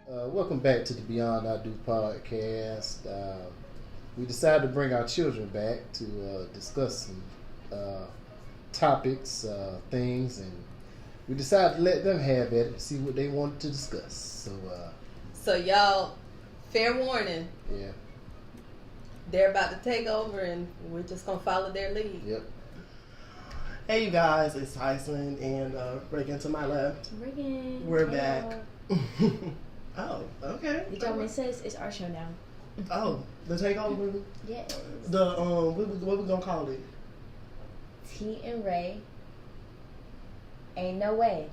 Welcome back to the Beyond I Do podcast. We decided to bring our children back to discuss some topics, things, and we decided to let them have at it, see what they wanted to discuss. So y'all, fair warning. Yeah. They're about to take over, and we're just gonna follow their lead. Yep. Hey, you guys, it's Tyson and Reagan to my left. Reagan. We're back. Oh, okay. You told me it's our show now. Oh, the takeover. Yes. The what we gonna call it? T and Ray. Ain't no way.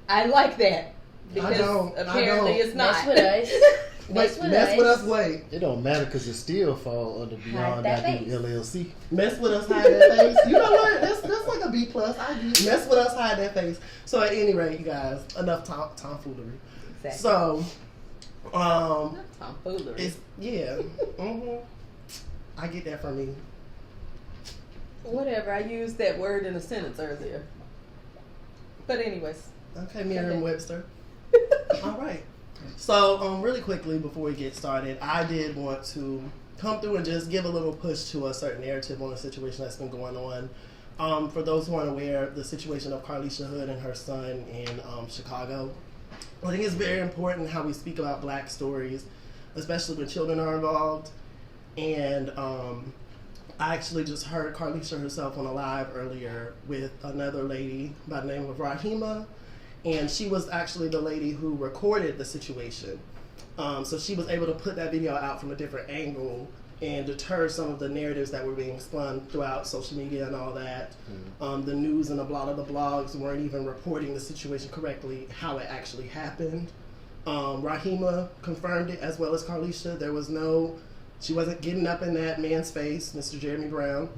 I like that because don't. apparently it's not. Mess with us. Mess with us. Wait. It don't matter because it still fall under Beyond I that Do LLC. Mess with us, hide that face. You know what? That's like a B plus. I get mess with us, hide that face. So at any rate, you guys, enough tomfoolery. Exactly. So, Not tomfoolery. it's I get that from me. Whatever. I used that word in a sentence earlier. But anyways. Okay, Merriam-Webster. All right. So, really quickly before we get started, I did want to come through and just give a little push to a certain narrative on a situation that's been going on. For those who aren't aware, the situation of Carlisha Hood and her son in Chicago. I think it's very important how we speak about Black stories, especially when children are involved. And I actually just heard Carlisha herself on a live earlier with another lady by the name of Rahima. And she was actually the lady who recorded the situation. So she was able to put that video out from a different angle and deter some of the narratives that were being spun throughout social media and all that. The news and a lot of the blogs weren't even reporting the situation correctly, how it actually happened. Rahima confirmed it as well as Carlisha. She wasn't getting up in that man's face, Mr. Jeremy Brown.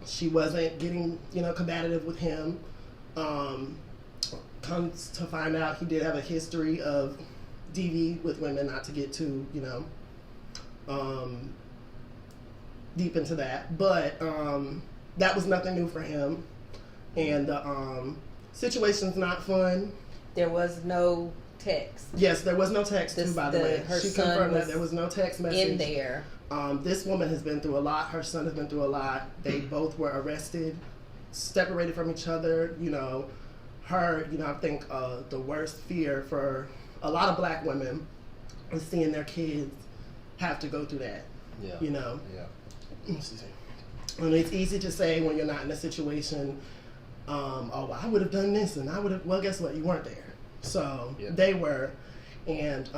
She wasn't getting, combative with him. Comes to find out he did have a history of DV with women, not to get too, deep into that. But that was nothing new for him. And the situation's not fun. There was no text. Yes, there was no text, too, by the way. She confirmed that there was no text message. In there. This woman has been through a lot. Her son has been through a lot. They both were arrested, separated from each other, Her, I think the worst fear for a lot of Black women is seeing their kids have to go through that. Yeah. Yeah. And it's easy to say when you're not in a situation, I would have done this and I would have, well, guess what? You weren't there. So they were. And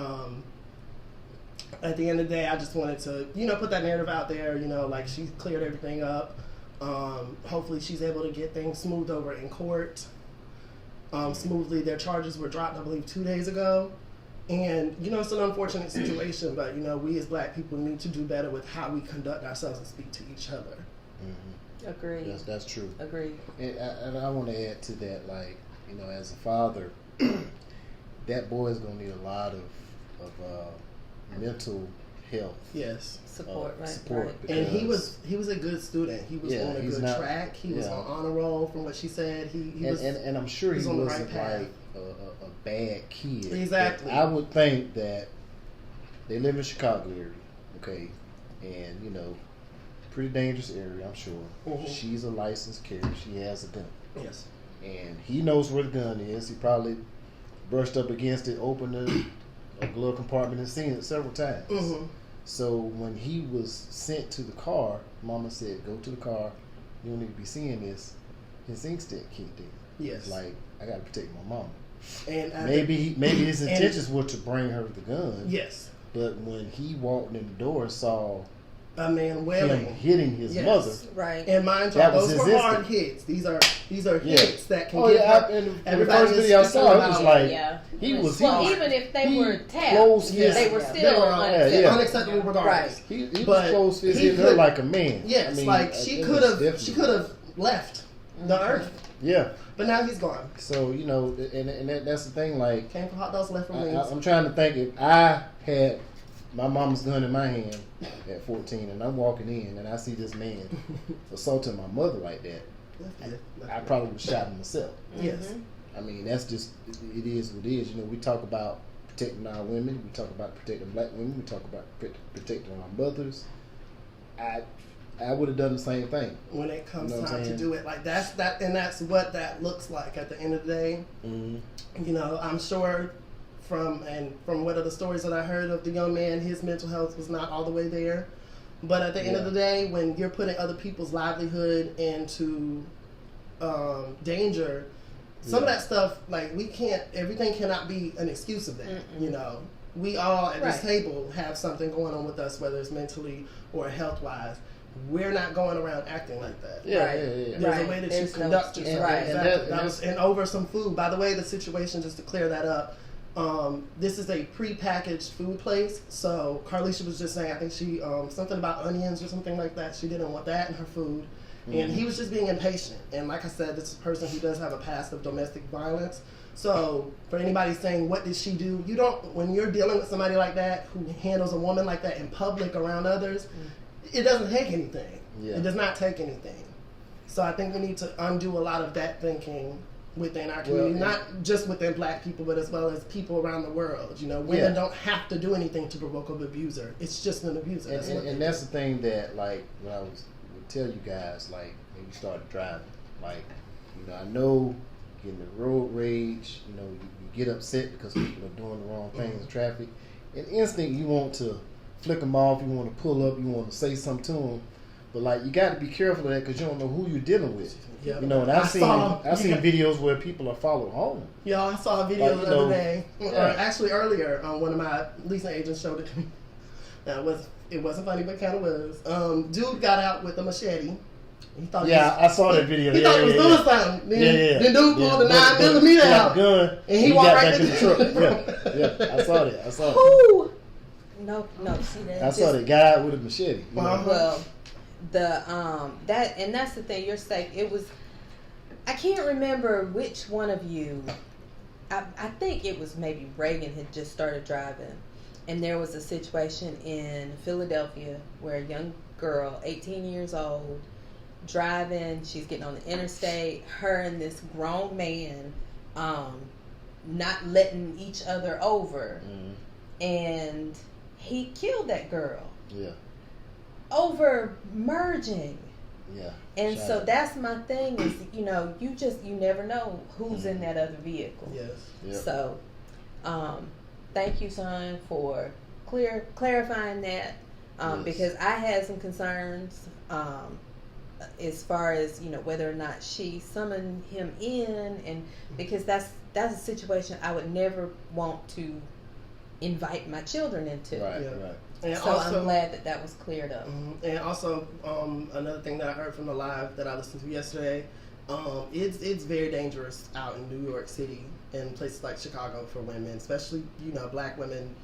at the end of the day, I just wanted to, put that narrative out there, like she cleared everything up. Hopefully she's able to get things smoothed over in court. Smoothly. Their charges were dropped, I believe, 2 days ago. And, it's an unfortunate situation, but, we as Black people need to do better with how we conduct ourselves and speak to each other. Mm-hmm. Agreed. That's true. Agreed. And I want to add to that, as a father, that boy is going to need a lot of mental health. Yes. Support, right? Support. Right. And he was a good student. He was on a good track. He was on honor roll, from what she said. And I'm sure he on the wasn't right path. like a bad kid. Exactly. But I would think that they live in Chicago area, okay, and pretty dangerous area. I'm sure. Mm-hmm. She's a licensed carrier. She has a gun. Yes. And he knows where the gun is. He probably brushed up against it, opened a glove compartment, and seen it several times. Mm-hmm. So when he was sent to the car, Mama said, "Go to the car. You don't need to be seeing this." His instinct kicked in. Yes. Like, I got to protect my mama. And maybe his intentions were to bring her the gun. Yes. But when he walked in the door and saw a man wailing, him hitting his mother, right? And mind you, those were hard hits. These are hits that can give her. And the first video I saw, it was like he was. Even if they were tapped, they were still unacceptable regardless. Right. He was close fist hitting her like a man. Yes, she could have left the earth. Yeah. But now he's gone. So, and that's the thing, like... Came for hot dogs, left for wings. I'm trying to think, if I had my mama's gun in my hand at 14 and I'm walking in and I see this man assaulting my mother like that, I probably would have shot him myself. Yes. I mean, that's just, it is what it is. We talk about protecting our women. We talk about protecting black women. We talk about protecting our mothers. I would have done the same thing when it comes you know time to do it. Like that's what that looks like at the end of the day. Mm-hmm. You know, I'm sure from what are the stories that I heard of the young man, his mental health was not all the way there. But at the end of the day, when you're putting other people's livelihood into danger, some of that stuff, like everything cannot be an excuse of that. Mm-mm. You know, we all at this table have something going on with us, whether it's mentally or health-wise. We're not going around acting like that. There's a way that you conduct yourself. And over some food. By the way, the situation, just to clear that up, this is a pre-packaged food place. So Carlisha was just saying, I think she something about onions or something like that. She didn't want that in her food. And he was just being impatient. And like I said, this is a person who does have a past of domestic violence. So for anybody saying, what did she do? You don't, when you're dealing with somebody like that who handles a woman like that in public around others, it doesn't take anything. It does not take anything. So I think we need to undo a lot of that thinking within our community, not just within black people, but as well as people around the world. You know, women don't have to do anything to provoke an abuser. It's just an abuser. And that's the thing that, like, when I would tell you guys, like, when you started driving, like, you know, I know getting the road rage, you know, you get upset because people are doing the wrong things in traffic. And instinct, you want to flick them off, you want to pull up, you want to say something to them. But, like, you got to be careful of that because you don't know who you're dealing with. Yep. You know, and I've seen videos where people are followed home. Yeah, I saw a video the other day, or actually earlier, one of my leasing agents showed it. Now, it wasn't funny, but kind of was. Dude got out with a machete. He thought I saw that video. He thought it was doing something. Then dude pulled the 9mm out, gun, and he walked right back in the truck. I saw that. Who? No. See that? I saw that guy with a machete. You know? Well, that's the thing. You're saying it was. I can't remember which one of you. I think it was maybe Reagan had just started driving, and there was a situation in Philadelphia where a young girl, 18 years old, driving. She's getting on the interstate. Her and this grown man, not letting each other over, and he killed that girl. Yeah. Over merging. Yeah. And so that's my thing is, you know, you never know who's in that other vehicle. Yes. Yep. So, thank you, son, for clarifying that. Because I had some concerns, as far as, you know, whether or not she summoned him in, and because that's a situation I would never want to invite my children into. Right. And so also, I'm glad that was cleared up. And also, another thing that I heard from the live that I listened to yesterday, it's very dangerous out in New York City and places like Chicago for women, especially, you know, black women.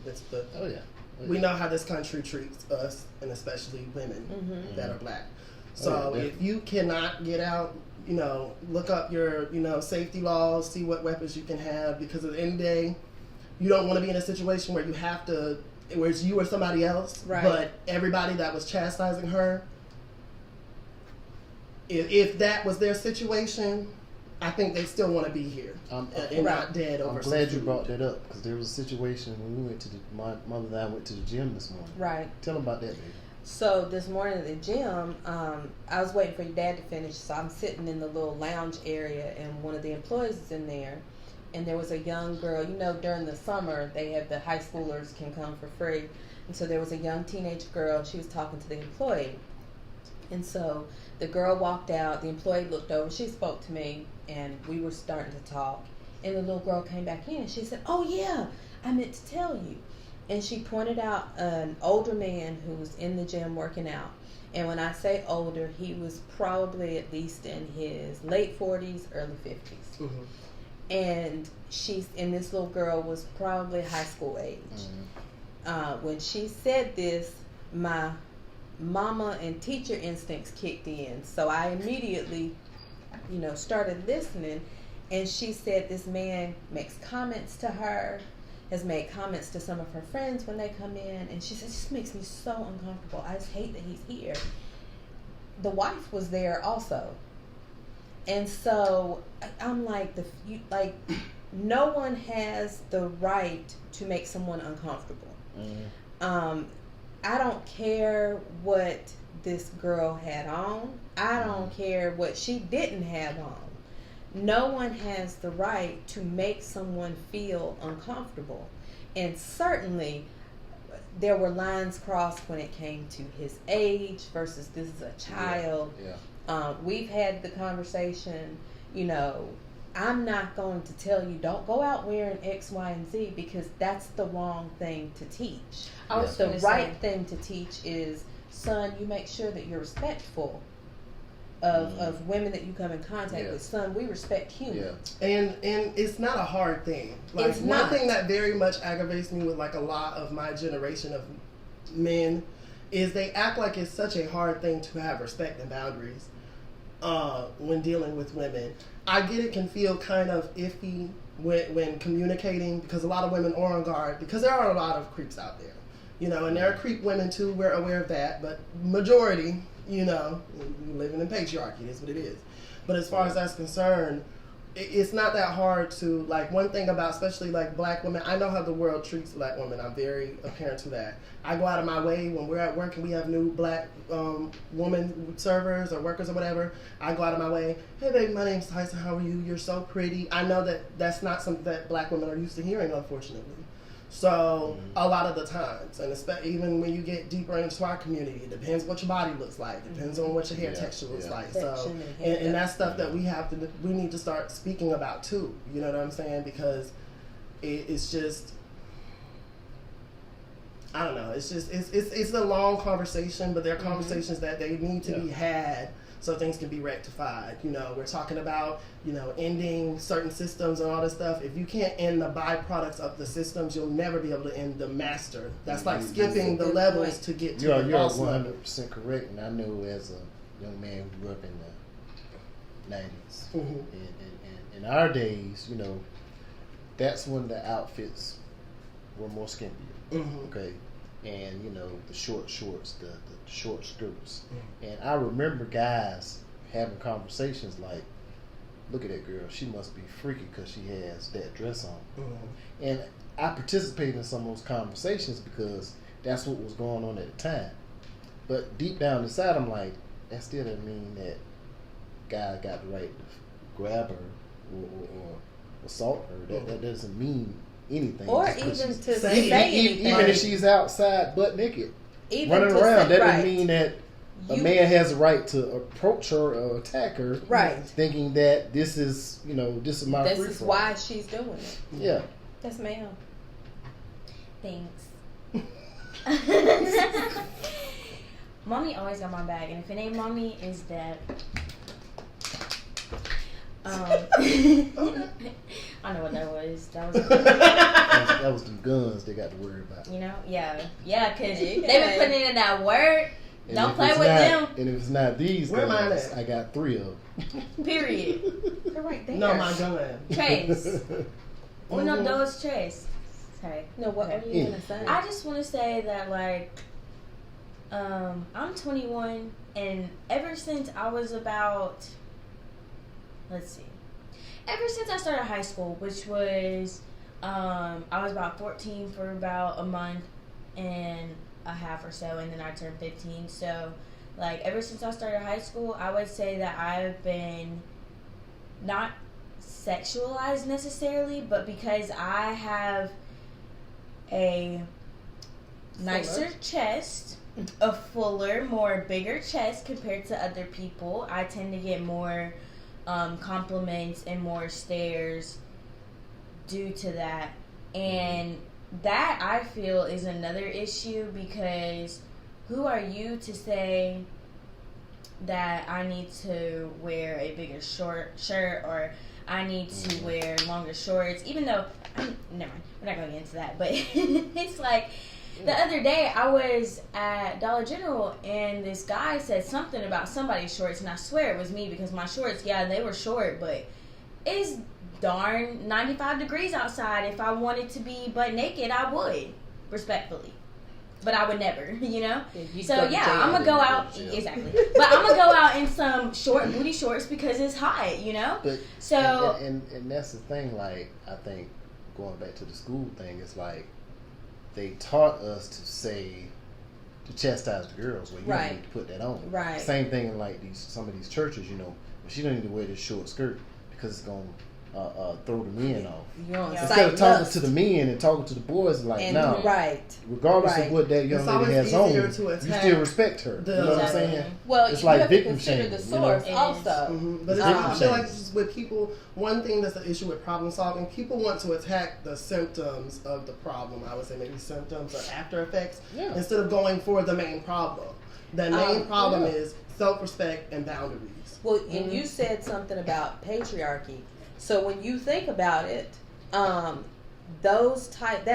We know how this country treats us, and especially women that are black. So if you cannot get out, you know, look up your, you know, safety laws, see what weapons you can have, because at the end of the day, you don't want to be in a situation where you have to, where it's you or somebody else, but everybody that was chastising her, if that was their situation, I think they still want to be here and not dead over. I'm glad you brought that up because there was a situation when we went to my mother and I went to the gym this morning. Right. Tell them about that, baby. So this morning at the gym, I was waiting for your dad to finish, so I'm sitting in the little lounge area, and one of the employees is in there. And there was a young girl, you know, during the summer, they have the high schoolers can come for free. And so there was a young teenage girl, she was talking to the employee. And so the girl walked out, the employee looked over, she spoke to me, and we were starting to talk. And the little girl came back in, and she said, "Oh yeah, I meant to tell you." And she pointed out an older man who was in the gym working out. And when I say older, he was probably at least in his late 40s, early 50s. And this little girl was probably high school age. When she said this, my mama and teacher instincts kicked in. So I immediately, you know, started listening. And she said this man makes comments to her, has made comments to some of her friends when they come in. And she said, "It just makes me so uncomfortable. I just hate that he's here." The wife was there also. And so I'm like, no one has the right to make someone uncomfortable. I don't care what this girl had on. I don't care what she didn't have on. No one has the right to make someone feel uncomfortable. And certainly there were lines crossed when it came to his age versus this is a child. We've had the conversation, you know, I'm not going to tell you don't go out wearing X, Y, and Z because that's the wrong thing to teach. The right thing to teach is, son, you make sure that you're respectful of women that you come in contact with. Son, we respect humans. And it's not a hard thing. Like, it's one not. thing that very much aggravates me with like a lot of my generation of men is they act like it's such a hard thing to have respect and boundaries when dealing with women. I get it can feel kind of iffy when communicating because a lot of women are on guard because there are a lot of creeps out there. You know, and there are creep women too, we're aware of that, but majority, you know, living in patriarchy, that's what it is. But as far as that's concerned, it's not that hard to, like, one thing about especially like black women, I know how the world treats black women, I'm very apparent to that. I go out of my way when we're at work and we have new black woman servers or workers or whatever, I go out of my way, hey baby, my name's Tyson, how are you, you're so pretty. I know that that's not something that black women are used to hearing, unfortunately. So a lot of the times, and even when you get deeper into our community, it depends what your body looks like. It depends on what your hair texture looks like. So, and that's stuff that we need to start speaking about too. You know what I'm saying? Because it's just, I don't know. It's just it's a long conversation, but there are conversations that they need to be had so things can be rectified. You know, we're talking about, you know, ending certain systems and all this stuff. If you can't end the byproducts of the systems, you'll never be able to end the master. That's like skipping the levels to get to the boss level. You're 100% correct. And I know as a young man who grew up in the 90s, in our days, you know, that's when the outfits were more skimpier. Okay. And, you know, the short shorts, the short skirts. And I remember guys having conversations like, look at that girl, she must be freaky because she has that dress on. And I participated in some of those conversations because that's what was going on at the time. But deep down inside, I'm like, that still doesn't mean that guy got the right to grab her or assault her. That doesn't mean anything. Or even to say anything. Even if she's outside butt naked, even running around, that doesn't right. mean that a man has a right to approach her or attack her, right? Thinking that this is, you know, this is my. This is why she's doing it. Yeah. Yes, ma'am. Thanks. Mommy always got my back, and if it ain't mommy, it's dad. I know what that was. That was the guns they got to worry about. You know, yeah, because they've been putting in that work. And don't play with them. And if it's not these Where guns, mine at? I got 3 of them. Period. They're right there. No, my gun. Trace. Uno, dos, tres. Sorry. No, what are you gonna say? I just want to say that, like, I'm 21, and ever since I was about, ever since I started high school, which was, I was about 14 for about a month and a half or so, and then I turned 15. So, like, ever since I started high school, I would say that I've been not sexualized necessarily, but because I have a nicer chest, a fuller, more bigger chest compared to other people, I tend to get more compliments and more stares due to that. And that, I feel, is another issue, because who are you to say that I need to wear a bigger shirt or I need to wear longer shorts, even though, never mind, we're not going to get into that, but it's like, the other day I was at Dollar General and this guy said something about somebody's shorts, and I swear it was me, because my shorts, yeah, they were short, but it's darn 95 degrees outside. If I wanted to be butt naked, I would, respectfully. but I would never, you know. you So go to yeah, jail. I'm gonna go out exactly, but I'm gonna go out in some short booty shorts because it's hot, you know. But So and that's the thing. Like, I think going back to the school thing, it's like they taught us to chastise the girls. Well, you Right. don't need to put that on. Right. Same thing in like some of these churches. You know, she don't need to wear this short skirt because it's gonna throw the men off. You're on Yeah. Instead of sight talking lust. to the men and talking to the boys, like, And no, right. regardless Right. of what that young It's lady always has on, easier you to attack still respect her. the- You know what I'm Exactly. saying? Well, It's you like have to victim consider shaming, the you know? source It is. also. But it's Victim I feel shaming. like just with people, one thing that's the issue with problem solving, people want to attack the symptoms of the problem. I would say maybe symptoms or after effects Yeah. instead of going for the main problem. The main problem yeah. is self-respect and boundaries. Well, and you said something about patriarchy. So when you think about it, that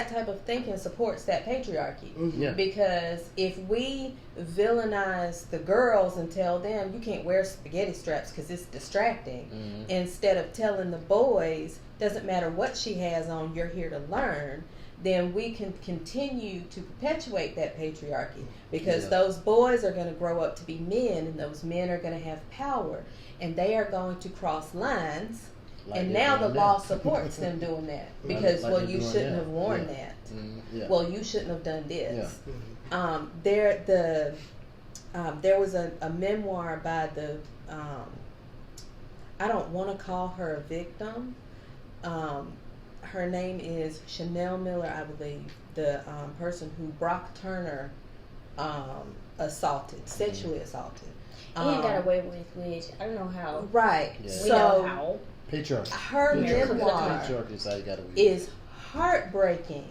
type of thinking supports that patriarchy. Yeah. Because if we villainize the girls and tell them you can't wear spaghetti straps because it's distracting, instead of telling the boys doesn't matter what she has on, you're here to learn, then we can continue to perpetuate that patriarchy because Yeah. those boys are going to grow up to be men and those men are going to have power and they are going to cross lines. Like And they're now the doing law that. supports them doing that because, like well, they're you doing shouldn't that. have worn Yeah. that. Yeah. Well, you shouldn't have done this. Yeah. There was a memoir by the I don't want to call her a victim. Her name is Chanel Miller, I believe. The person who Brock Turner sexually assaulted. and got away with, which I don't know how. Right. Yeah. We know So how. Patriarchy. her Patriarchy. memoir Patriarchy is how you got away. is heartbreaking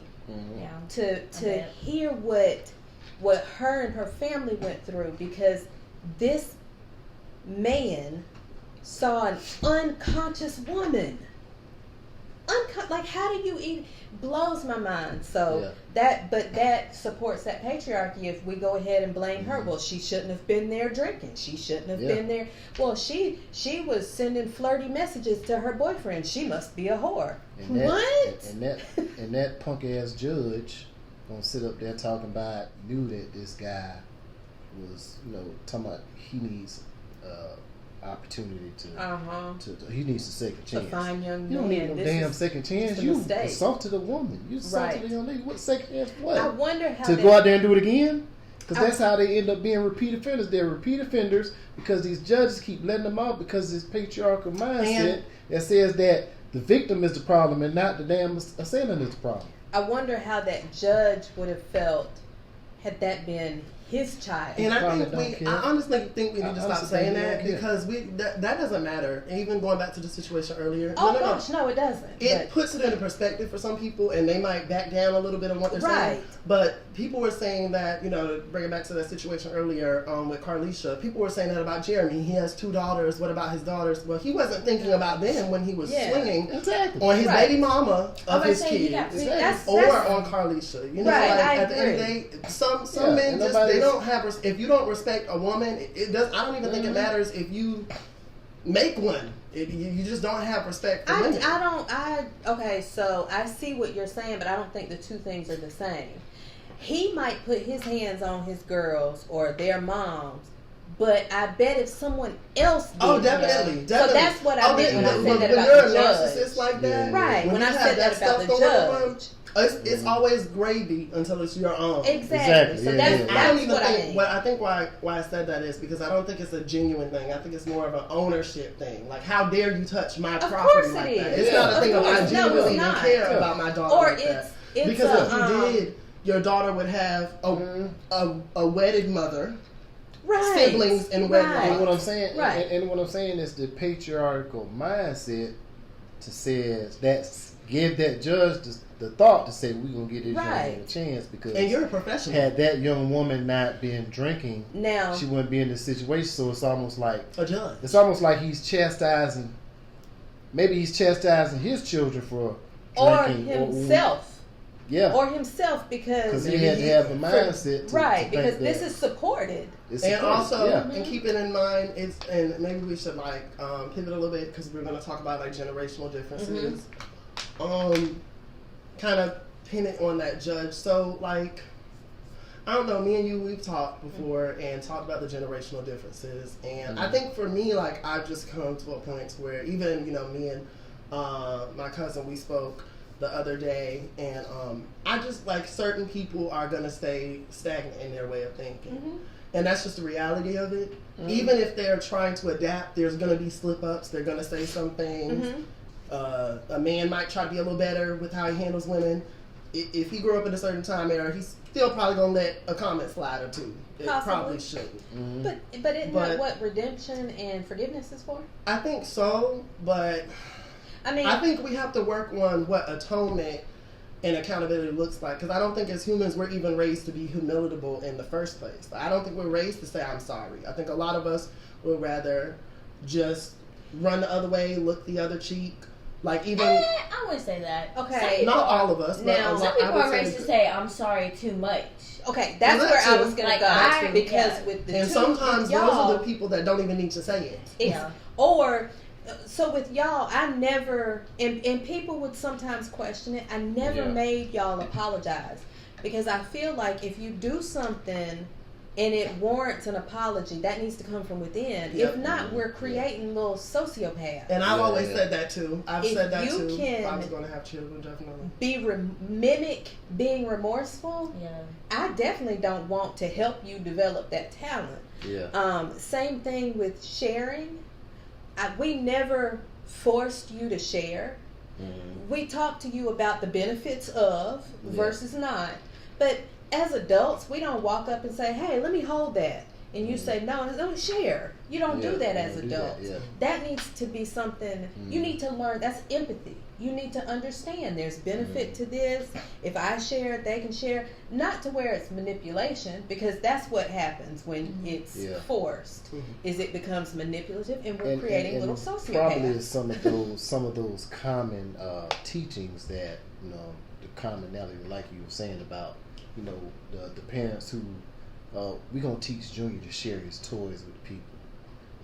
Yeah. to bet. hear what her and her family went through because this man saw an unconscious woman. Like, how do you even blows my mind. So that supports that patriarchy. If we go ahead and blame her, well, she shouldn't have been there drinking. She shouldn't have been there. Well, she was sending flirty messages to her boyfriend. She must be a whore. And that, What? And that punk ass judge gonna sit up there talking about knew that this guy was, talking about he needs opportunity to he needs a second chance. A fine young man. You don't need no damn second chance. You mistake. assaulted a woman. You assaulted a young lady. What second chance? What? I wonder how to go out there and do it again? Because that's how they end up being repeat offenders. They're repeat offenders because these judges keep letting them out because this patriarchal mindset that says that the victim is the problem and not the damn assailant is the problem. I wonder how that judge would have felt had that been his child. And I honestly think we need to stop saying that care. because that doesn't matter. Even going back to the situation earlier. No, it doesn't. It puts it into perspective for some people, and they might back down a little bit on what they're saying. But people were saying that, to bring it back to that situation earlier with Carlisha, people were saying that about Jeremy. He has 2 daughters. What about his daughters? Well, he wasn't thinking about them when he was swinging on his baby mama of his kids, or on Carlisha. At the end of the day, some men just they don't have. If you don't respect a woman, it does. I don't even think it matters if you make one. You just don't have respect for women. Okay, so I see what you're saying, but I don't think the two things are the same. He might put his hands on his girls or their moms, but I bet if someone else did, definitely. So that's what I meant when I said that about you're the a judge. narcissist like that, right? When I said that about the judge. It's always gravy until it's your own. Exactly. So that's I don't even what think. I mean. I think why I said that is because I don't think it's a genuine thing. I think it's more of an ownership thing. Like, how dare you touch my property like that? It's not a thing of I genuinely even care about my daughter like that. Because if you did, your daughter would have a wedded mother. Siblings and wedlock. And what I'm saying, and what I'm saying is the patriarchal mindset give that judge the thought to say we're gonna get this young woman a chance because and you're a professional. Had that young woman not been drinking, now she wouldn't be in this situation. So it's almost like a judge. It's almost like he's chastising. Maybe he's chastising his children for drinking, or himself. Or himself because he had to have the mindset to because this is supported. And also, and keeping in mind, and maybe we should pivot a little bit because we're going to talk about generational differences. Kind of pin it on that judge. So I don't know, me and you, we've talked before and talked about the generational differences. And I think for me, like, I've just come to a point where even, you know, me and my cousin, we spoke the other day, and I just, like, certain people are going to stay stagnant in their way of thinking. And that's just the reality of it. Even if they're trying to adapt, there's going to be slip-ups. They're going to say some things. A man might try to be a little better with how he handles women. If he grew up in a certain time era, he's still probably going to let a comment slide or two. It probably shouldn't. But isn't that what redemption and forgiveness is for? I think so, but I mean, I think we have to work on what atonement and accountability looks like, because I don't think as humans we're even raised to be humilitable in the first place. I don't think we're raised to say I'm sorry. I think a lot of us would rather just run the other way, look the other cheek. Like even I wouldn't say that. Okay, not all of us. Now, but some people are raised to say I'm sorry too much. Okay, that's where I was going to go, because with the and two, sometimes y'all, those are the people that don't even need to say it. Yeah. Or so with y'all, I never, and people would sometimes question it. I never made y'all apologize, because I feel like if you do something and it warrants an apology, that needs to come from within. If not, we're creating little sociopaths. And I've always said that too. I've said that too. If I was going to have children, definitely. Mimic being remorseful. Yeah. I definitely don't want to help you develop that talent. Yeah. Same thing with sharing. We never forced you to share. We talked to you about the benefits of versus not. But as adults, we don't walk up and say, hey, let me hold that. And you say, no, don't share. You don't do that as adults. That needs to be something you need to learn. That's empathy. You need to understand there's benefit to this. If I share, they can share. Not to where it's manipulation, because that's what happens when it's forced. Is it becomes manipulative, and we're creating little sociopaths. Probably some of those common teachings that, you know, the commonality, like you were saying about, you know, the parents who we're gonna teach Junior to share his toys with people,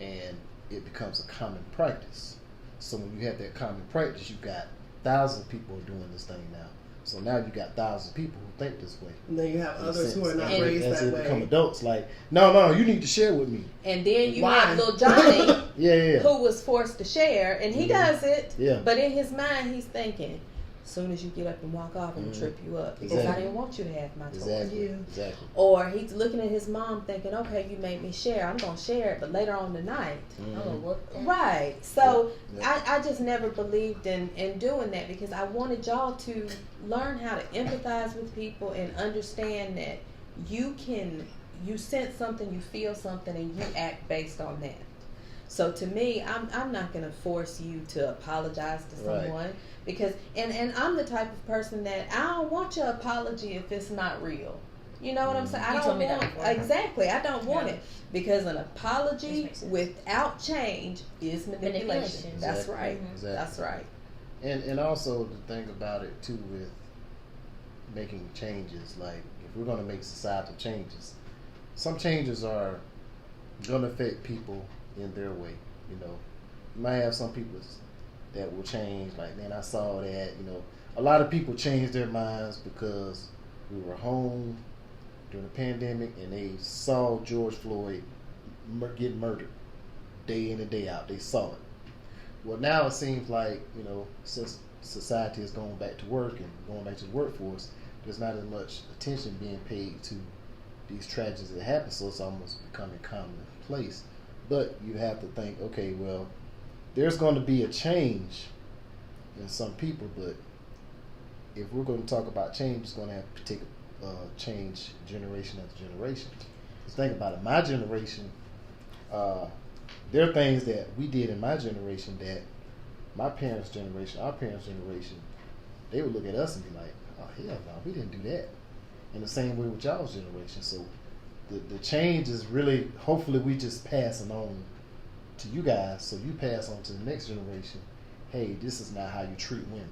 and it becomes a common practice. So when you have that common practice, you got thousands of people doing this thing now. So now you got thousands of people who think this way. And then you have others who are not raised as that they way. become adults, like, no, you need to share with me. And then you have little Johnny, who was forced to share, and he does it. Yeah. But in his mind, he's thinking, as soon as you get up and walk off, I'm gonna trip you up, because I didn't want you to have my toy. Exactly. Or he's looking at his mom thinking, okay, you made me share, I'm gonna share it, but later on tonight. I'm gonna whoop that. Right. So I just never believed in doing that, because I wanted y'all to learn how to empathize with people and understand that you sense something, you feel something, and you act based on that. So to me, I'm not going to force you to apologize to someone, because and I'm the type of person that I don't want your apology if it's not real. You know what I'm saying? I don't want exactly. I don't want it, because an apology without change is manipulation. That's right. Exactly. That's right. And also the thing about it too with making changes, like if we're going to make societal changes, some changes are going to affect people in their way. You know, you might have some people that will change, like, man, I saw that, you know. A lot of people change their minds because we were home during the pandemic and they saw George Floyd get murdered day in and day out. They saw it. Well, now it seems like, you know, since society is going back to work and going back to the workforce, there's not as much attention being paid to these tragedies that happen, so it's almost becoming commonplace. But you have to think, okay, well, there's going to be a change in some people, but if we're going to talk about change, it's going to have to take change generation after generation. Just think about it. My generation, there are things that we did in my generation that my parents' generation, our parents' generation, they would look at us and be like, oh, hell no, we didn't do that. In the same way with y'all's generation. So the change is really, hopefully we just pass it on to you guys, so you pass on to the next generation, hey, this is not how you treat women.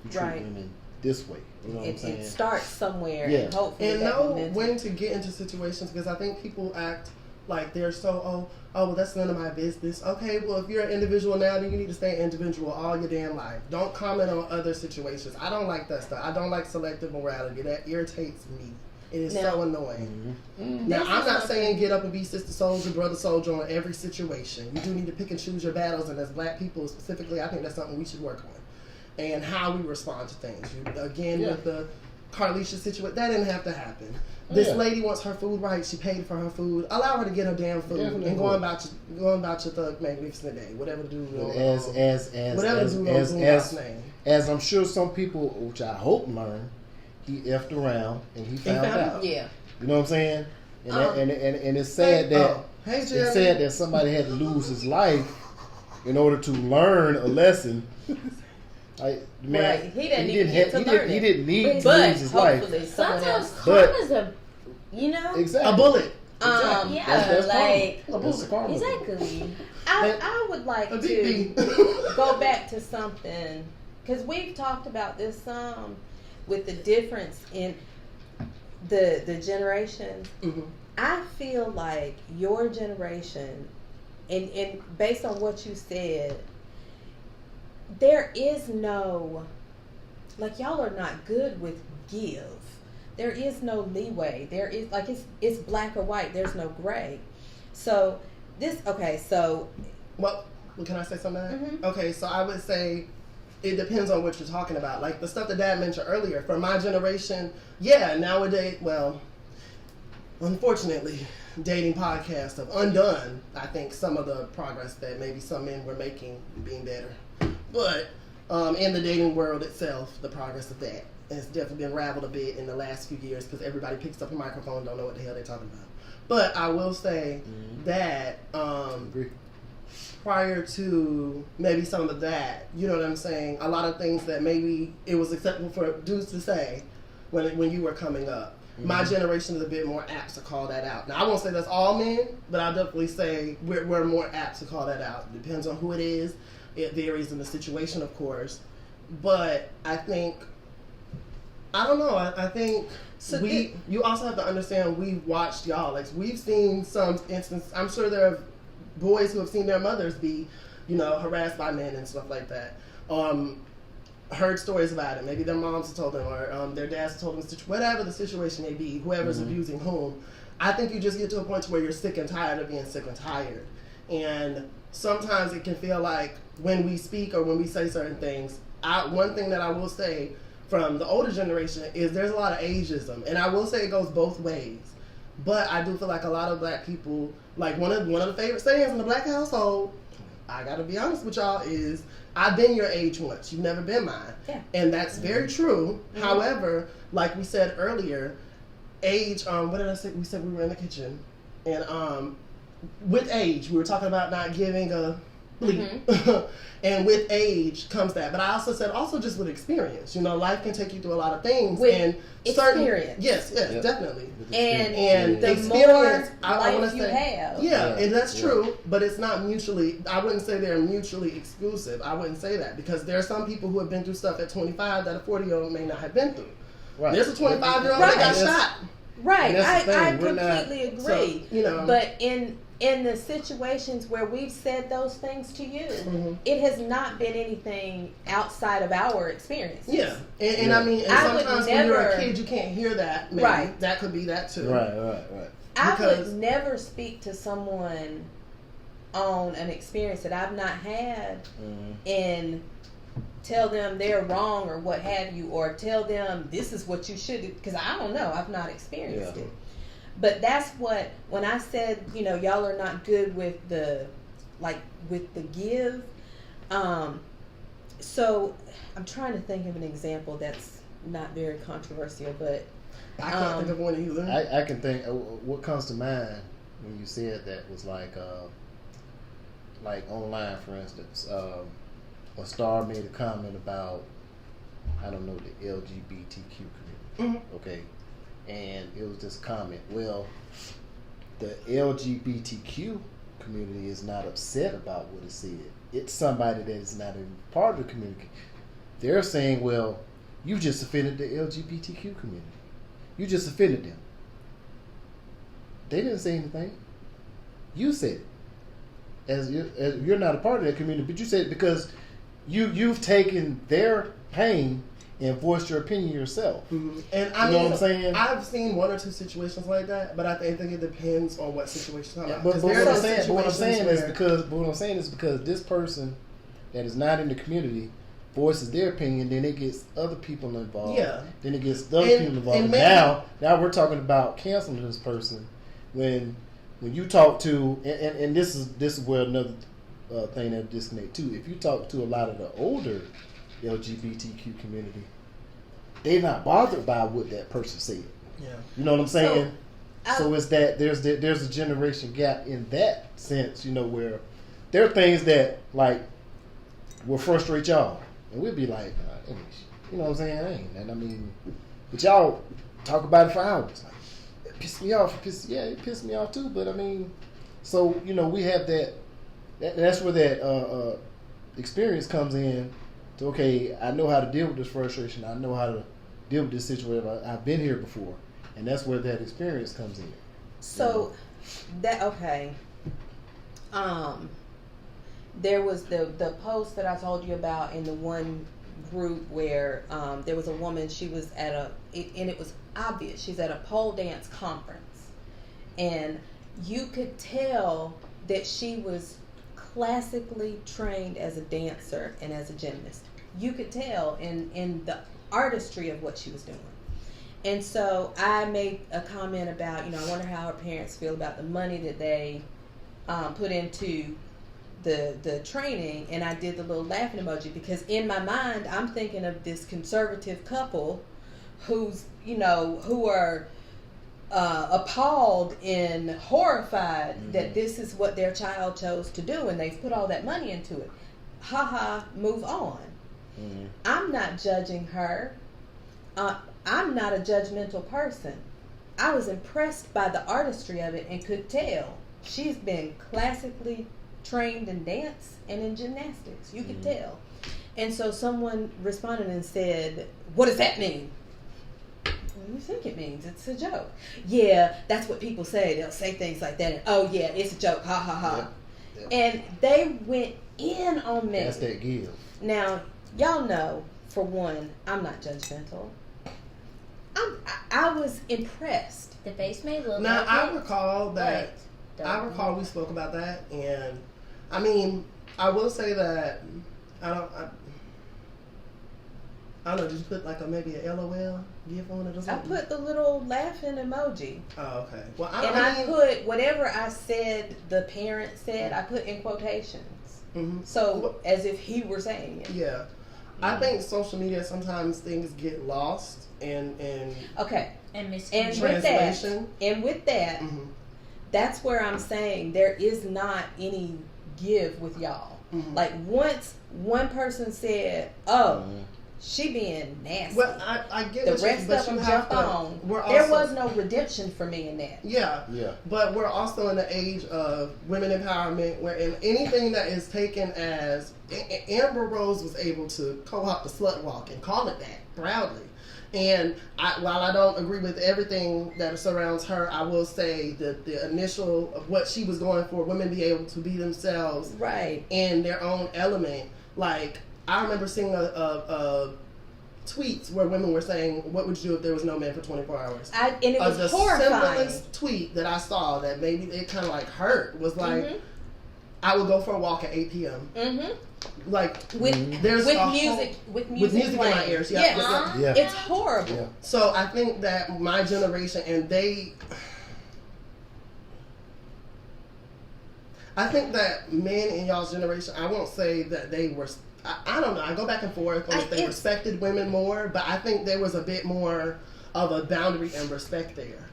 You treat women this way. You know what I'm saying? It starts somewhere, and hopefully and know when to get into situations, because I think people act like they're so, well, that's none of my business. Okay, well, if you're an individual now, then you need to stay individual all your damn life. Don't comment on other situations. I don't like that stuff. I don't like selective morality. That irritates me. It is Now- so annoying. Mm-hmm. Now, This I'm is not something- saying get up and be sister soldier, brother soldier on every situation. You do need to pick and choose your battles, and as black people specifically, I think that's something we should work on. And how we respond to things. Again, Yeah. with the Carlisha situation, that didn't have to happen. This Yeah. lady wants her food right. She paid for her food. Allow her to get her damn food Definitely. and going about your thug magnificent day. Whatever the dude As whatever the dude on Boondocks name. as I'm sure some people, which I hope learn, he effed around and he found out. Yeah. You know what I'm saying? And and it's sad that Hey, it's Jeremy. sad that somebody had to lose his life in order to learn a lesson. Like, man, Right. He didn't even get to learn he it. didn't need to But lose his life. hopefully someone Sometimes else. But- karma's a, you know, Exactly. A bullet. Exactly. yeah, That's like karma. That's karma. exactly. I would like A to big go back to something because we've talked about this some with the difference in the generations. Mhm. I feel like your generation, and based on what you said, there is no, like, y'all are not good with give. There is no leeway. There is, like, it's black or white. There's no gray. So Well, can I say something? To that? Mhm. Okay, so I would say it depends on what you're talking about. Like the stuff that Dad mentioned earlier. For my generation, yeah, nowadays, well, unfortunately, dating podcasts have undone, I think, some of the progress that maybe some men were making being better. But in the dating world itself, the progress of that has definitely been raveled a bit in the last few years because everybody picks up a microphone and don't know what the hell they're talking about. But I will say that Agree. prior to maybe some of that, you know what I'm saying? A lot of things that maybe it was acceptable for dudes to say when you were coming up. My generation is a bit more apt to call that out. Now, I won't say that's all men, but I'll definitely say we're more apt to call that out. Depends on who it is. It varies in the situation, of course. But I think, I don't know, I think So you also have to understand we've watched y'all. Like, we've seen some instances. I'm sure there are boys who have seen their mothers be, harassed by men and stuff like that. Heard stories about it. Maybe their moms have told them, or their dads have told them, whatever the situation may be, whoever's abusing whom. I think you just get to a point where you're sick and tired of being sick and tired. And sometimes it can feel like when we speak or when we say certain things, one thing that I will say from the older generation is there's a lot of ageism. And I will say it goes both ways. But I do feel like a lot of black people, like one of the favorite sayings in the black household, I gotta be honest with y'all, is I've been your age once. You've never been mine. Yeah. And that's very true. However, like we said earlier, age, what did I say? We said we were in the kitchen. And with age, we were talking about not giving a bleep. And with age comes that. But I also said just with experience. Life can take you through a lot of things. With and experience. Yes, Yep. definitely. And the the experience, more I wanna life you say- have. Yeah, and that's Yeah. true, but it's not mutually, I wouldn't say they're mutually exclusive. I wouldn't say that because there are some people who have been through stuff at 25 that a 40-year-old may not have been through. Right. There's a 25-year-old Right. that got shot. Right, And that's the I thing, we're not- completely agree. So, But in the situations where we've said those things to you, it has not been anything outside of our experiences. Yeah, and Yeah. I mean, and I would sometimes when you're a never- kid, you can't hear that. Maybe. Right. That could be that too. Right. I Because- would never speak to someone on an experience that I've not had and tell them they're wrong or what have you, or tell them this is what you should do, because I don't know, I've not experienced it. But that's what, when I said, y'all are not good with the give. So I'm trying to think of an example that's not very controversial, but I can't think of one either. I can think. What comes to mind when you said that was like online, for instance, a star made a comment about, I don't know, the LGBTQ community. Okay, and it was this comment. Well, the LGBTQ community is not upset about what it said. It's somebody that is not even part of the community. They're saying, well, you just offended the LGBTQ community. You just offended them. They didn't say anything. You said it. As you're not a part of that community, but you said it because you've taken their pain and voice your opinion yourself. Mm-hmm. And You know what I'm saying? I've seen one or two situations like that, but I think it depends on what situation. Yeah, but what I'm saying is because this person that is not in the community voices their opinion, then it gets other people involved. Yeah. Then it gets other people involved. And now we're talking about canceling this person when you talk to and this is where another thing that disconnect too. If you talk to a lot of the older LGBTQ community, they're not bothered by what that person said. Yeah. You know what I'm saying? So it's that there's a generation gap in that sense, where there are things that like will frustrate y'all. And we'd be like, you know what I'm saying? That ain't that. I mean, but y'all talk about it for hours. Like, it pissed me off. It pissed me off too. But I mean, so we have that's where that experience comes in. To, okay, I know how to deal with this frustration. I know how to deal with this situation. I've been here before, and that's where that experience comes in. So there was the post that I told you about in the one group where there was a woman. She was and it was obvious she's at a pole dance conference, and you could tell that she was classically trained as a dancer and as a gymnast. You could tell in the artistry of what she was doing. And so I made a comment about, I wonder how her parents feel about the money that they put into the training, and I did the little laughing emoji because in my mind I'm thinking of this conservative couple who are appalled and horrified that this is what their child chose to do, and they've put all that money into it. Move on. I'm not judging her. I'm not a judgmental person. I was impressed by the artistry of it and could tell she's been classically trained in dance and in gymnastics. You could tell. And so someone responded and said, "What does that mean?" What do you think it means? It's a joke. Yeah, that's what people say. They'll say things like that. And, oh, yeah, it's a joke. Ha, ha, ha. Yep. And they went in on me. That's that give. Now, y'all know, for one, I'm not judgmental. I was impressed. The face made look. Now, like I recall that. Wait, I recall we spoke about that, and I mean, I will say that I don't know. Did you put like maybe a LOL gif on it or something? I put the little laughing emoji. Oh, okay. Well, I put whatever I said. The parent said I put in quotations. So as if he were saying it. Yeah, I think social media sometimes things get lost and okay and translation. With that, that's where I'm saying there is not any give with y'all. Like once one person said, "Oh, she being nasty," well, I get the rest of them jumped on. There was no redemption for me in that. Yeah. But we're also in the age of women empowerment, where in anything that is taken as Amber Rose was able to co-opt the slut walk and call it that proudly. And while I don't agree with everything that surrounds her, I will say that the initial of what she was going for, women be able to be themselves, right, in their own element. Like I remember seeing a tweets where women were saying, "What would you do if there was no man for 24 hours?" And it was the horrifying. simplest tweet that I saw that maybe it kind of like hurt was like, "I would go for a walk at 8 p.m." Like with music in my ears. Yeah. It's horrible. Yeah. So I think that my generation I think that men in y'all's generation, I won't say that they were. I don't know. I go back and forth on if they respected women more, but I think there was a bit more of a boundary and respect there.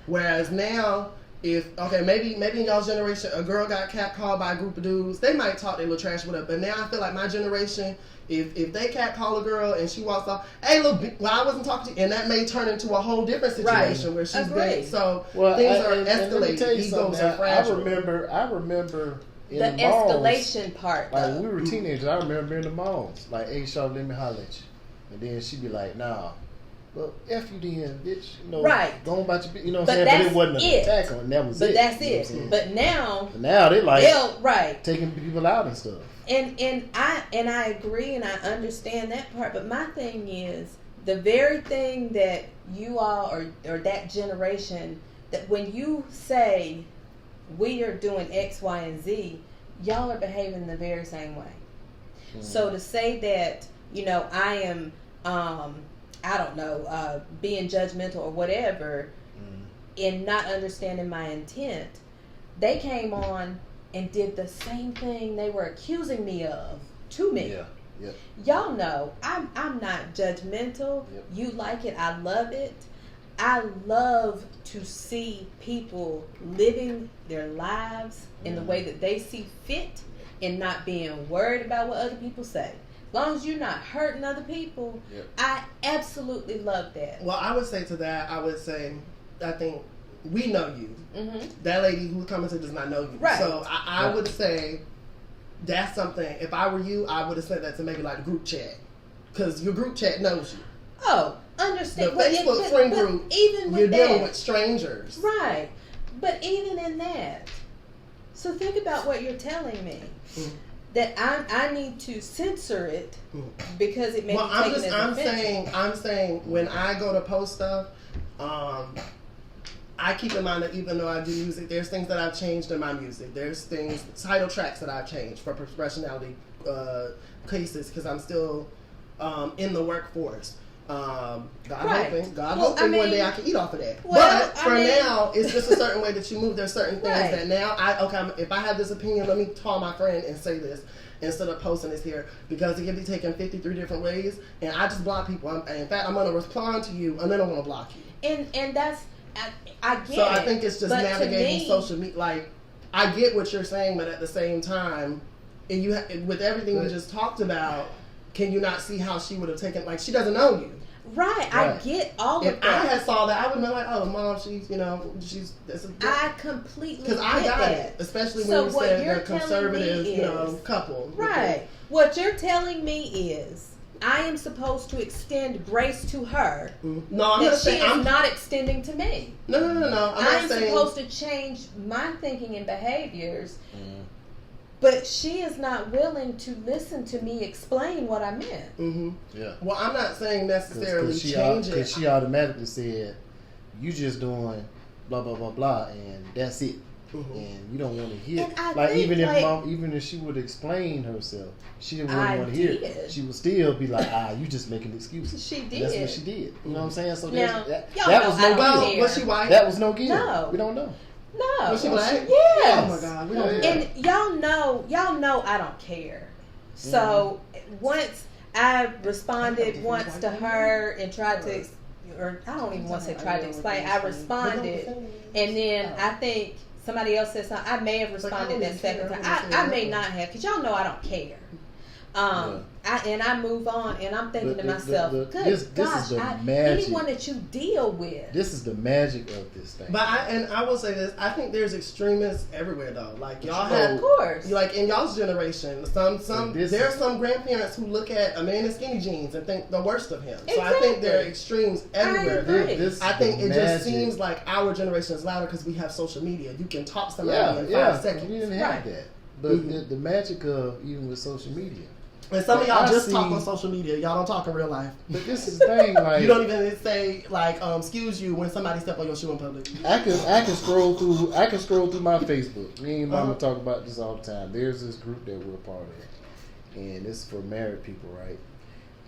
Whereas now, maybe in y'all's generation, a girl got catcalled by a group of dudes, they might talk their little trash with her. But now I feel like my generation, if they catcall a girl and she walks off, "Hey, I wasn't talking to you," and that may turn into a whole different situation where she's been. So things are escalating. Egos are fragile. I remember. In the malls, escalation part. Like when we were teenagers, I remember in the malls, like, "Hey, Charlotte, let me holler at you," and then she'd be like, "Nah, well, F you then, bitch." Right. Go on about your, you know what I'm saying? But it wasn't an attack on, that was but it. That's it. But now they like right taking people out and stuff. and I agree and I understand that part. But my thing is the very thing that you all or that generation, that when you say we are doing X, Y, and Z, y'all are behaving the very same way. So to say that, you know, I am, I don't know, being judgmental or whatever, and not understanding my intent, they came on and did the same thing they were accusing me of to me. Yeah. Yep. Y'all know I'm not judgmental. Yep. You like it, I love it. I love to see people living their lives in the way that they see fit and not being worried about what other people say. As long as you're not hurting other people, Yep. I absolutely love that. Well, I would say to that, I think we know you. Mm-hmm. That lady who commented does not know you. Right. So I would say that's something, if I were you, I would have said that to maybe like a group chat. Because your group chat knows you. Oh, understand. The Facebook friend group, even with you're that, dealing with strangers. right. But even in that, so think about what you're telling me. That I need to censor it because it may be taken as offensive. I'm saying when I go to post stuff, I keep in mind that even though I do music, there's things that I've changed in my music. There's things, title tracks that I've changed for professionality cases because I'm still in the workforce. God hoping one day I can eat off of that. Well, but for now, it's just a certain way that you move. There's certain things that now if I have this opinion, let me call my friend and say this instead of posting this here because it can be taken 53 different ways, and I just block people. In fact, I'm going to respond to you, and then I'm going to block you. And that's I get. So I think it's just but navigating social media. Like I get what you're saying, but at the same time, and you with everything we just talked about. Can you not see how she would have taken? Like she doesn't know you, right? I get all of that. If I had saw that, I would have been like, "Oh, mom, she's." I completely because I got that. it, especially when you said the conservative, couple, right? What you're telling me is, I am supposed to extend grace to her. No, I'm that not she saying is not extending to me. No. I'm supposed to change my thinking and behaviors. But she is not willing to listen to me explain what I meant. Yeah. Well, I'm not saying necessarily change it. Because she automatically said, you just doing blah, blah, blah, blah, and that's it. And you don't want to hear it. Like, even if she would explain herself, she didn't really want to hear it. She would still be like, you just making excuses. She did. That's what she did. You know what I'm saying? So now, that was no guilt. Was she white? That was no guilt. No. We don't know. No. Was she black? Yes. Oh my God. We don't and y'all know I don't care. So once I responded once to her and tried to, or I don't even want to say tried to explain. I responded, and then I think somebody else said something. I may have responded that second time. I may not have, because y'all know I don't care. I move on, and I'm thinking to myself, good gosh, anyone that you deal with. This is the magic of this thing. But I will say this, I think there's extremists everywhere though. Like y'all have, of course, like in y'all's generation, there are some grandparents who look at a man in skinny jeans and think the worst of him. Exactly. So I think there are extremes everywhere. I think it just seems like our generation is louder because we have social media. You can talk to somebody in 5 seconds. We didn't have that. But the magic of even with social media. And some of y'all talk on social media. Y'all don't talk in real life. But this is the thing, like you don't even say like excuse you when somebody step on your shoe in public. I can scroll through my Facebook. Me and Mama talk about this all the time. There's this group that we're a part of, and it's for married people, right?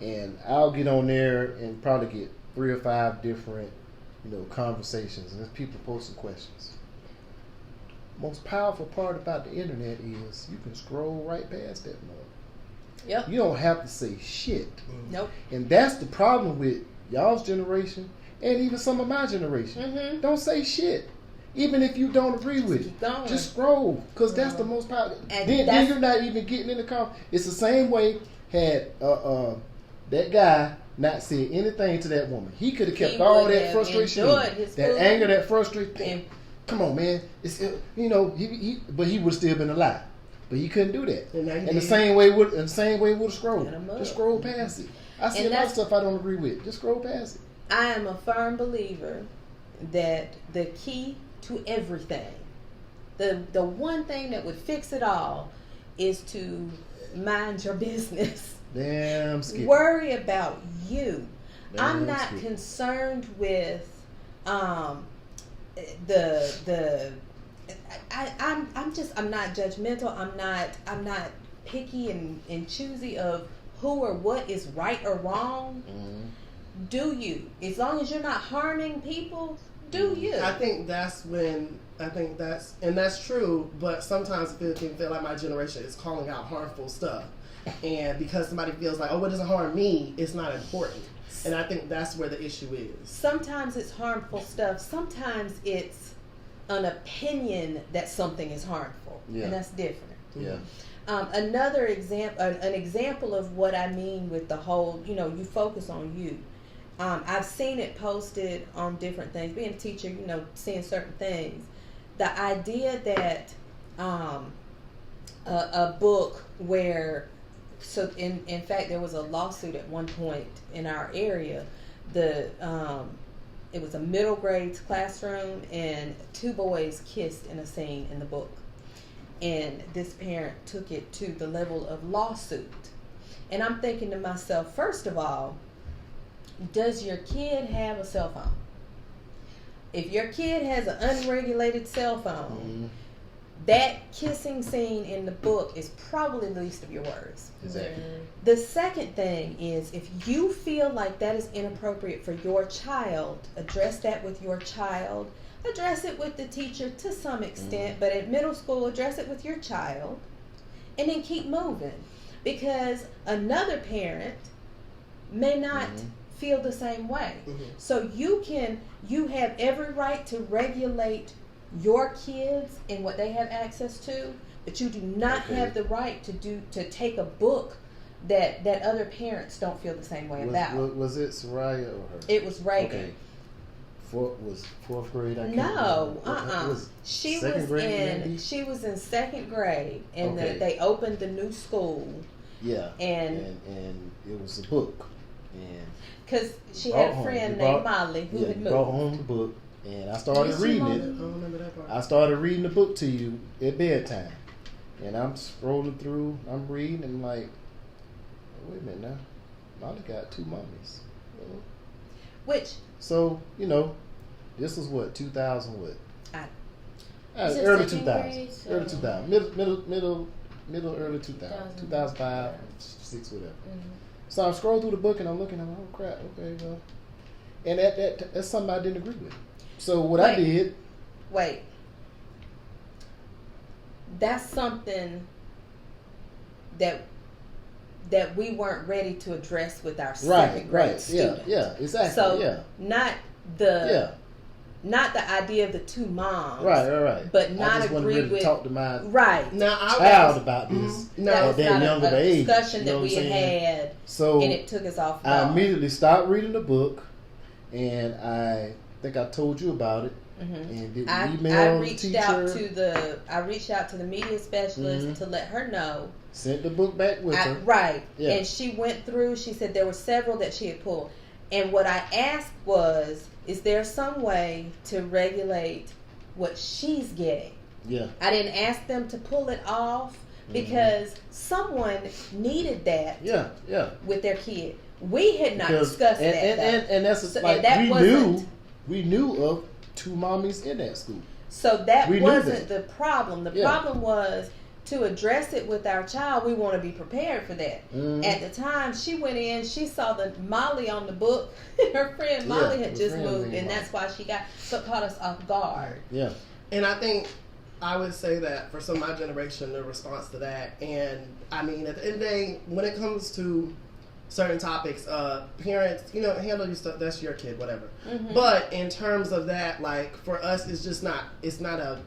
And I'll get on there and probably get 3 or 5 different, conversations, and there's people posting questions. Most powerful part about the internet is you can scroll right past that one. Yep. You don't have to say shit. Nope. And that's the problem with y'all's generation and even some of my generation. Don't say shit. Even if you don't agree with it. Just scroll. Because that's the most powerful. Then you're not even getting in the car. It's the same way had that guy not said anything to that woman. He could have kept all that frustration, that anger, that frustration. Come on, man. It's but he would have still been alive. But he couldn't do that. And the same way with a scroll. Just scroll past it. I see a lot of stuff I don't agree with. Just scroll past it. I am a firm believer that the key to everything, the one thing that would fix it all, is to mind your business. Damn skip. Worry about you. Damn I'm not skip. concerned with I'm not judgmental. I'm not picky and choosy of who or what is right or wrong. Mhm. Do you? As long as you're not harming people, do you? I think that's true, but sometimes it can feel like my generation is calling out harmful stuff. And because somebody feels like, oh, it doesn't harm me, it's not important. And I think that's where the issue is. Sometimes it's harmful stuff. Sometimes it's an opinion that something is harmful. Yeah. And that's different. Yeah. Another example, an example of what I mean with the whole, you focus on you. I've seen it posted on different things. Being a teacher, seeing certain things. The idea that a book where, so in fact, there was a lawsuit at one point in our area. It was a middle grade classroom, and 2 boys kissed in a scene in the book. And this parent took it to the level of lawsuit. And I'm thinking to myself, first of all, does your kid have a cell phone? If your kid has an unregulated cell phone, that kissing scene in the book is probably the least of your worries. Exactly. The second thing is, if you feel like that is inappropriate for your child, address that with your child. Address it with the teacher to some extent, but at middle school, address it with your child, and then keep moving. Because another parent may not feel the same way. So you have every right to regulate your kids and what they have access to, but you do not have the right to take a book that other parents don't feel the same way about. Was it Soraya or her? It was Reagan. Okay. Was 4th grade? I can't No, remember. Was She second was grade, in maybe? she was in 2nd grade, and Okay. they opened the new school. Yeah. And it was a book, and because she brought had a home. friend He named brought- Molly who yeah, had he moved. brought home the book, and I started Did she reading I it. don't remember that part. I started reading the book to you at bedtime, and I'm scrolling through. I'm reading, and I'm like, wait a minute now, Molly got 2 mommies. Which So this was what 2000 what? Is it Early second 2000s, grade, so- early 2000, middle early 2000, 2005, 6, whatever. So I'm scrolling through the book and I'm looking. I'm like, oh crap, okay, well, and that's something I didn't agree with. So what I did. Wait. That's something that we weren't ready to address with our second grade students. Yeah, exactly. So not the idea of the 2 moms. Right. But I not just wasn't agree ready with to talk to my right. Now, child about this No, That at was that not younger a age. discussion you know that what we I'm saying? had, So and it took us off I guard. immediately stopped reading the book, and I think I told you about it. And did we email I the reached teacher? out to the media specialist to let her know. Sent the book back with her. Right. Yeah. And she went through, she said there were several that she had pulled. And what I asked was, is there some way to regulate what she's getting? Yeah. I didn't ask them to pull it off because someone needed that Yeah. with their kid. We had not Because- discussed that. and that's So- like and that we knew of 2 mommies in that school. So that We knew wasn't that. the problem. The problem was to address it with our child. We want to be prepared for that. At the time, she went in, she saw the Molly on the book. Her friend Molly had her just friend moved, named and that's why she caught us off guard. Yeah. And I think I would say that for some of my generation, the response to that, and I mean, at the end of the day, when it comes to certain topics, parents, handle your stuff. That's your kid, whatever. But in terms of that, like for us, it's not a.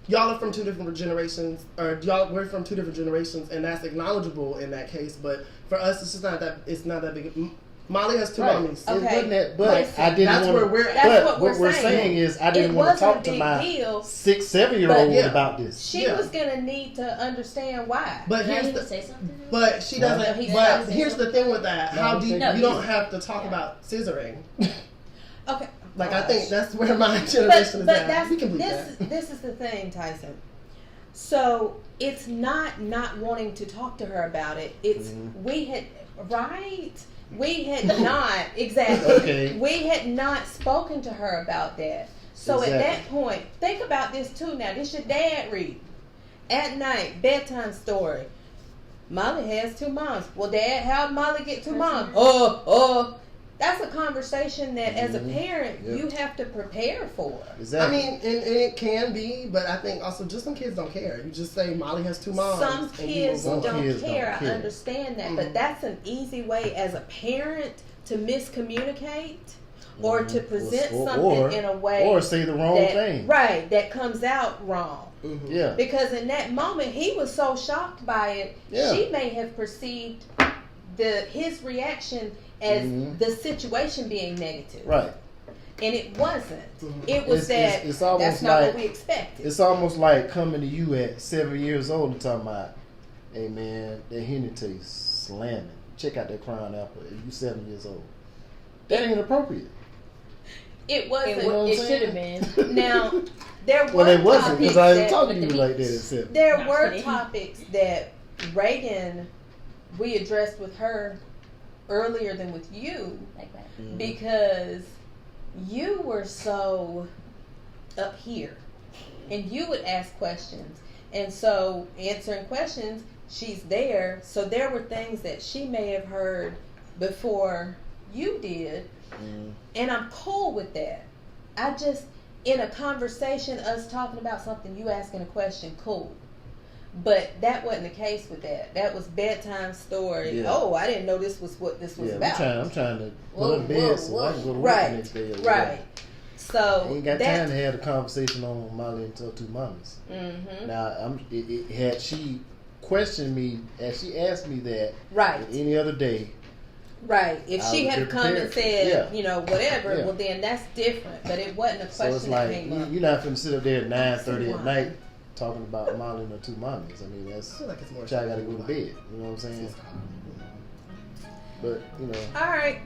Y'all are from 2 different generations, we're from 2 different generations, and that's acknowledgeable in that case. But for us, it's just not that. It's not that big. Molly has 2 mommies. Okay. It wasn't that, but Listen, I didn't that's want where to. we're at. That's But what we're saying is, I didn't It want to wasn't talk a to big my deal. 6, 7-year-old But, yeah. about this. She Yeah. was gonna need to understand why. But Did I here's need the. to say something? But she No. doesn't. He But said- here's the thing with that. No, How do you? no, You don't have to talk Yeah. about scissoring. Okay. Like I Gosh. think that's where my generation But is at. that's We can believe that. this is the thing, Tyson. So it's not wanting to talk to her about it. It's we had not exactly. Okay. We had not spoken to her about that. So at that point, think about this too. Now this your dad read at night bedtime story. Molly has 2 moms. Well, Dad, how'd Molly get 2 moms? That's a conversation that as a parent you have to prepare for. Exactly. I mean, and it can be, but I think also just some kids don't care. You just say Molly has 2 moms. Some kids don't care. Don't care. I understand that, but that's an easy way as a parent to miscommunicate or to present something in a way, or say the wrong thing. Right, that comes out wrong. Yeah. Because in that moment he was so shocked by it, she may have perceived his reaction as the situation being negative. Right. And it wasn't. It was it's almost that's not what we expected. It's almost like coming to you at 7 years old and talking about, hey man, that Henny tastes slamming. Check out that Crown Apple. You 7 years old. That ain't appropriate. It wasn't. It should have been. Now, there were well, it wasn't because I didn't talk to you the like that at 7. There were topics that Reagan, we addressed with her earlier than with you, Like that. because you were so up here, and you would ask questions, and so answering questions, she's there. So there were things that she may have heard before you did. And I'm cool with that. I just, in a conversation, us talking about something, you asking a question, cool. But that wasn't the case with that. That was bedtime story. Yeah. Oh, I didn't know this was what this was about. I'm trying to put up bed so I can go to work the next day. Right. So I ain't got time to have a conversation on Molly and her 2 mamas. Now, had she questioned me, as she asked me that any other day. Right. If she had come and said, whatever, Yeah. well then that's different. But it wasn't a question So it's like, that came up. you're not finna sit up there at 9:30 at night talking about Molly and her 2 mamas. I mean, that's, I feel like it's more child gotta go to bed. You know what I'm saying? But, All right.